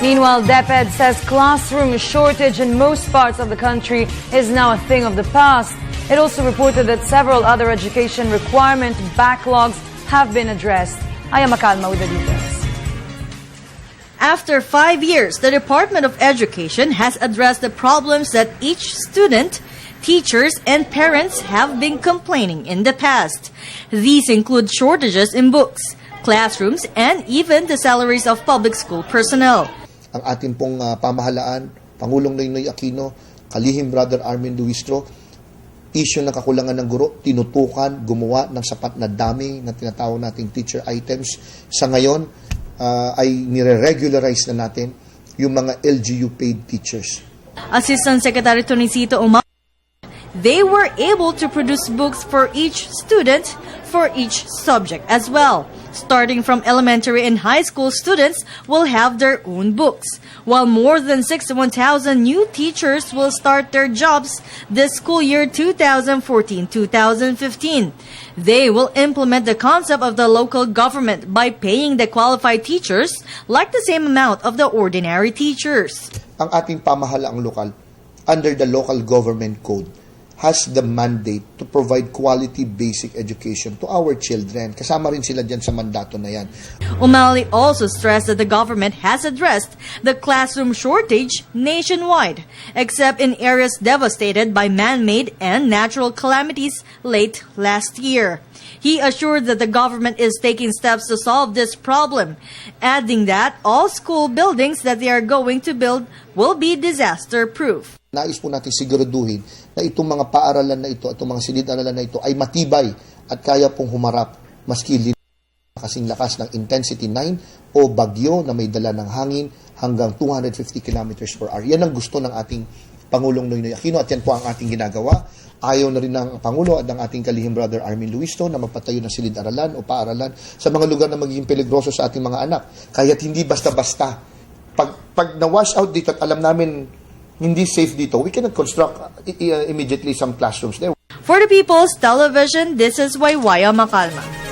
Meanwhile, DepEd says classroom shortage in most parts of the country is now a thing of the past. It also reported that several other education requirement backlogs have been addressed. Aya Macalma with the details. After 5 years, the Department of Education has addressed the problems that each student, teachers, and parents have been complaining in the past. These include shortages in books, classrooms, and even the salaries of public school personnel. Ang ating pong pamahalaan, Pangulong Noynoy Aquino, kalihim Brother Armin Luistro, issue ng kakulangan ng guro, tinutukan, gumawa ng sapat na dami na tinatawag nating teacher items. Sa ngayon, ay nire-regularize na natin yung mga LGU paid teachers. Assistant Secretary Tonicito Umar, they were able to produce books for each student for each subject as well. Starting from elementary and high school, students will have their own books, while more than 61,000 new teachers will start their jobs this school year 2014-2015. They will implement the concept of the local government by paying the qualified teachers like the same amount of the ordinary teachers. Ang ating pamahalaang lokal, under the local government code, has the mandate to provide quality basic education to our children. Kasama rin sila dyan sa mandato na yan. Umali also stressed that the government has addressed the classroom shortage nationwide, except in areas devastated by man-made and natural calamities late last year. He assured that the government is taking steps to solve this problem, adding that all school buildings that they are going to build will be disaster-proof. Nais po natin siguraduhin na itong mga paaralan na ito, itong mga silid-aralan na ito ay matibay at kaya pong humarap maski kasing lakas ng intensity 9 o bagyo na may dala ng hangin hanggang 250 kilometers per hour. Yan ang gusto ng ating Pangulong Noynoy Aquino at yan po ang ating ginagawa. Ayaw na rin ng Pangulo at ng ating kalihim Brother Armin Luistro na magpatayo ng silid-aralan o paaralan sa mga lugar na magiging peligroso sa ating mga anak. Kaya't hindi basta-basta. Pag na-wash out dito at alam namin hindi safe dito, we cannot construct immediately some classrooms there. For the People's Television, this is Waywaya Macalma.